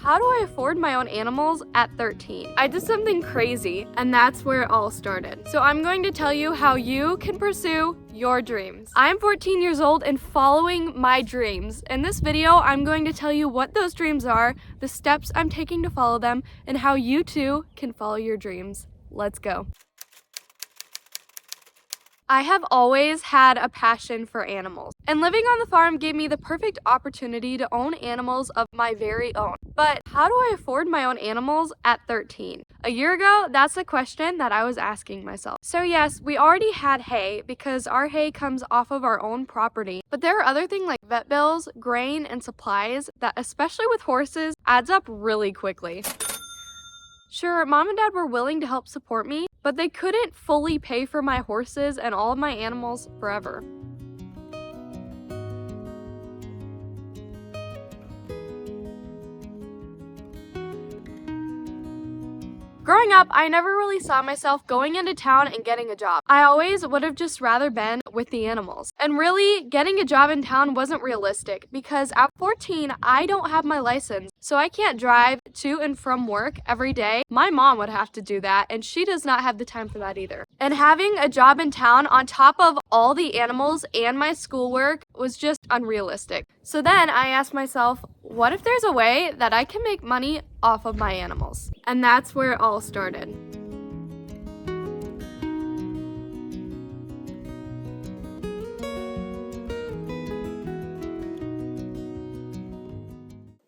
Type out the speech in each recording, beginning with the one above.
how do I afford my own animals at 13? I did something crazy, and that's where it all started. So I'm going to tell you how you can pursue your dreams. I'm 14 years old and following my dreams. In this video, I'm going to tell you what those dreams are, the steps I'm taking to follow them, and how you too can follow your dreams. Let's go. I have always had a passion for animals, and living on the farm gave me the perfect opportunity to own animals of my very own. But how do I afford my own animals at 13? A year ago, that's the question that I was asking myself. So yes, we already had hay because our hay comes off of our own property, but there are other things like vet bills, grain, and supplies that, especially with horses, adds up really quickly. Sure, mom and dad were willing to help support me, but they couldn't fully pay for my horses and all of my animals forever. Growing up, I never really saw myself going into town and getting a job. I always would have just rather been with the animals. And really, getting a job in town wasn't realistic because at 14, I don't have my license, so I can't drive to and from work every day. My mom would have to do that, and she does not have the time for that either. And having a job in town on top of all the animals and my schoolwork was just unrealistic. So then I asked myself, what if there's a way that I can make money off of my animals? And that's where it all started.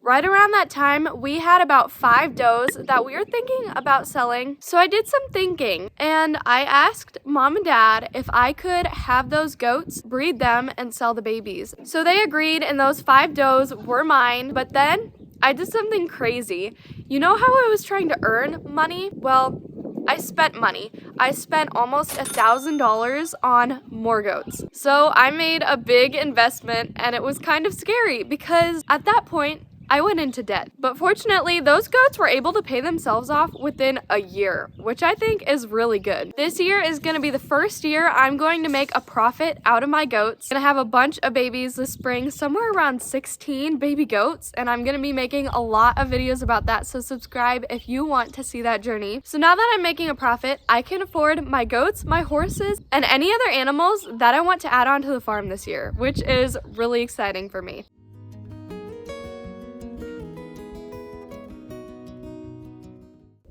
Right around that time, we had about 5 does that we were thinking about selling. So I did some thinking and I asked mom and dad if I could have those goats, breed them, and sell the babies. So they agreed and those 5 does were mine, but then I did something crazy. You know how I was trying to earn money? Well, I spent money. I spent almost $1,000 on more goats. So I made a big investment and it was kind of scary because at that point, I went into debt. But fortunately, those goats were able to pay themselves off within a year, which I think is really good. This year is going to be the first year I'm going to make a profit out of my goats. I'm going to have a bunch of babies this spring, somewhere around 16 baby goats, and I'm going to be making a lot of videos about that, so subscribe if you want to see that journey. So now that I'm making a profit, I can afford my goats, my horses, and any other animals that I want to add on to the farm this year, which is really exciting for me.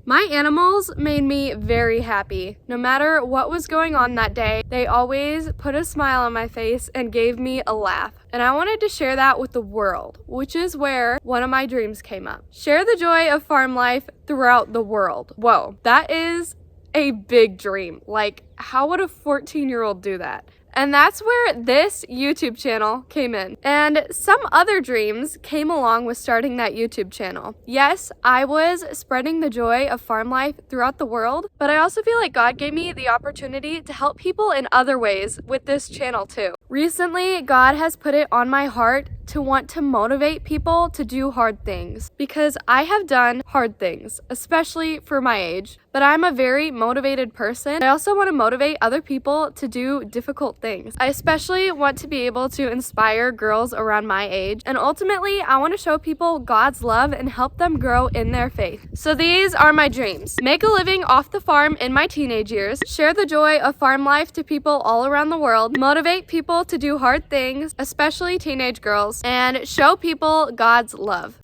My animals made me very happy. No matter what was going on that day, they always put a smile on my face and gave me a laugh. And I wanted to share that with the world, which is where one of my dreams came up. Share the joy of farm life throughout the world. Whoa, that is a big dream. Like, how would a 14-year-old do that? And that's where this YouTube channel came in. And some other dreams came along with starting that YouTube channel. Yes, I was spreading the joy of farm life throughout the world, but I also feel like God gave me the opportunity to help people in other ways with this channel too. Recently, God has put it on my heart to want to motivate people to do hard things because I have done hard things, especially for my age, but I'm a very motivated person. I also want to motivate other people to do difficult things. I especially want to be able to inspire girls around my age, and ultimately I want to show people God's love and help them grow in their faith. So these are my dreams. Make a living off the farm in my teenage years, share the joy of farm life to people all around the world, motivate people to do hard things, especially teenage girls, and show people God's love.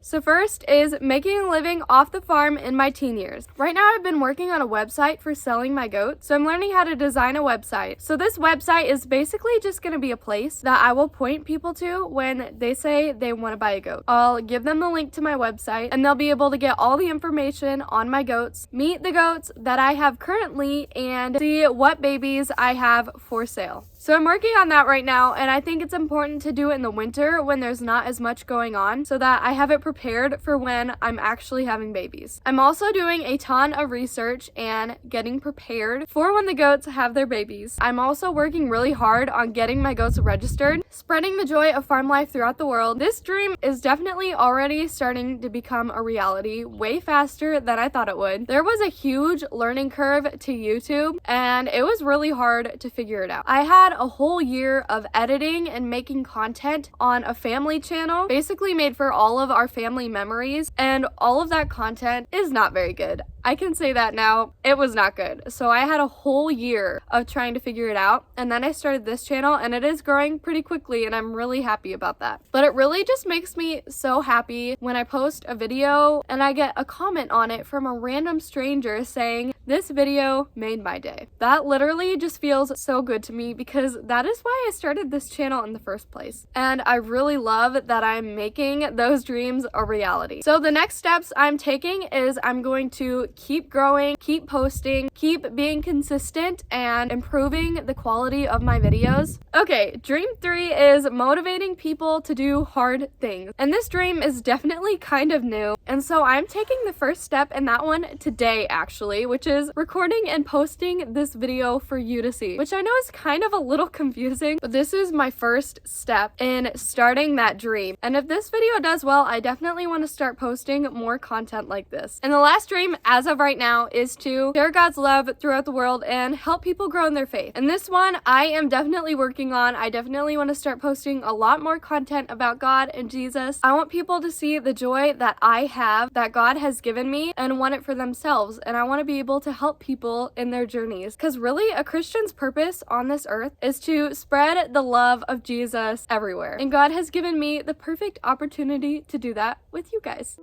So first is making a living off the farm in my teen years. Right now I've been working on a website for selling my goats, so I'm learning how to design a website. So this website is basically just going to be a place that I will point people to when they say they want to buy a goat. I'll give them the link to my website and they'll be able to get all the information on my goats, meet the goats that I have currently, and see what babies I have for sale. So I'm working on that right now, and I think it's important to do it in the winter when there's not as much going on so that I have it prepared for when I'm actually having babies. I'm also doing a ton of research and getting prepared for when the goats have their babies. I'm also working really hard on getting my goats registered, spreading the joy of farm life throughout the world. This dream is definitely already starting to become a reality way faster than I thought it would. There was a huge learning curve to YouTube, and it was really hard to figure it out. I had a whole year of editing and making content on a family channel, basically made for all of our family memories, and all of that content is not very good. I can say that now, it was not good. So I had a whole year of trying to figure it out, and then I started this channel, and it is growing pretty quickly, and I'm really happy about that. But it really just makes me so happy when I post a video and I get a comment on it from a random stranger saying, "This video made my day." That literally just feels so good to me because that is why I started this channel in the first place. And I really love that I'm making those dreams a reality. So the next steps I'm taking is I'm going to keep growing, keep posting, keep being consistent, and improving the quality of my videos. Okay, dream 3 is motivating people to do hard things. And this dream is definitely kind of new. And so I'm taking the first step in that one today, actually, which is recording and posting this video for you to see, which I know is kind of a little confusing, but this is my first step in starting that dream. And if this video does well, I definitely want to start posting more content like this. And the last dream, as of right now, is to share God's love throughout the world and help people grow in their faith. And this one I am definitely working on. I definitely want to start posting a lot more content about God and Jesus. I want people to see the joy that I have, that God has given me, and want it for themselves. And I want to be able to help people in their journeys. Because really, a Christian's purpose on this earth is to spread the love of Jesus everywhere. And God has given me the perfect opportunity to do that with you guys.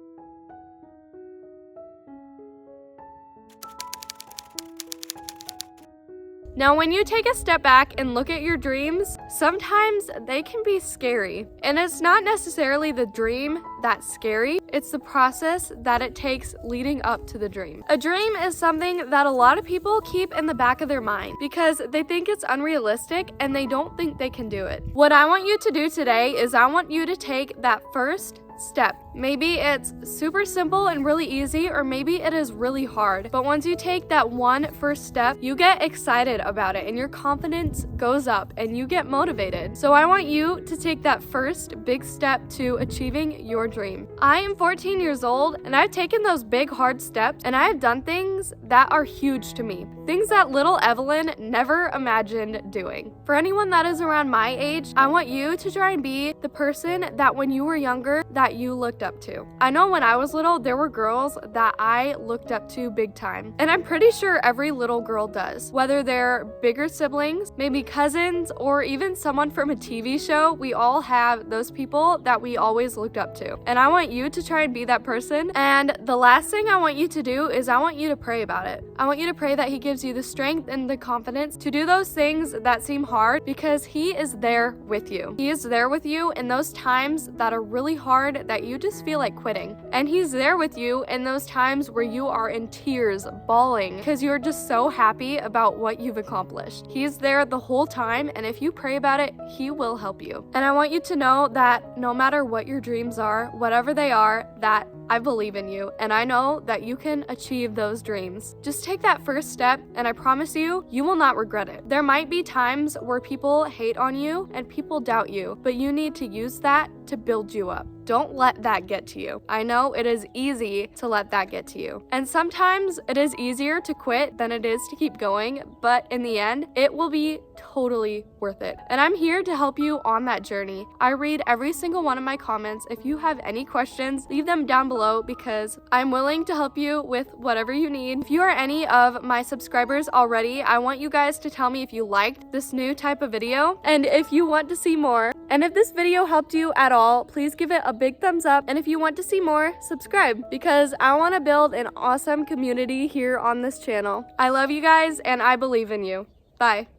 Now, when you take a step back and look at your dreams, sometimes they can be scary. And it's not necessarily the dream that's scary, it's the process that it takes leading up to the dream. A dream is something that a lot of people keep in the back of their mind because they think it's unrealistic and they don't think they can do it. What I want you to do today is I want you to take that first step. Maybe it's super simple and really easy, or maybe it is really hard. But once you take that one first step, you get excited about it and your confidence goes up and you get motivated. So I want you to take that first big step to achieving your dream. I am 14 years old and I've taken those big hard steps and I have done things that are huge to me. Things that little Evelyn never imagined doing. For anyone that is around my age, I want you to try and be the person that when you were younger that you looked up to. I know when I was little, there were girls that I looked up to big time. And I'm pretty sure every little girl does. Whether they're bigger siblings, maybe cousins, or even someone from a TV show, we all have those people that we always looked up to. And I want you to try and be that person. And the last thing I want you to do is I want you to pray about it. I want you to pray that He gives you the strength and the confidence to do those things that seem hard because He is there with you. He is there with you in those times that are really hard, that you just feel like quitting. And He's there with you in those times where you are in tears, bawling, because you're just so happy about what you've accomplished. He's there the whole time, and if you pray about it, He will help you. And I want you to know that no matter what your dreams are, whatever they are, that I believe in you, and I know that you can achieve those dreams. Just take that first step, and I promise you, you will not regret it. There might be times where people hate on you and people doubt you, but you need to use that to build you up. Don't let that get to you. I know it is easy to let that get to you. And sometimes it is easier to quit than it is to keep going, but in the end, it will be totally worth it. And I'm here to help you on that journey. I read every single one of my comments. If you have any questions, leave them down below because I'm willing to help you with whatever you need. If you are any of my subscribers already, I want you guys to tell me if you liked this new type of video and if you want to see more. And if this video helped you at all, please give it a big thumbs up. And if you want to see more, subscribe because I want to build an awesome community here on this channel. I love you guys and I believe in you. Bye.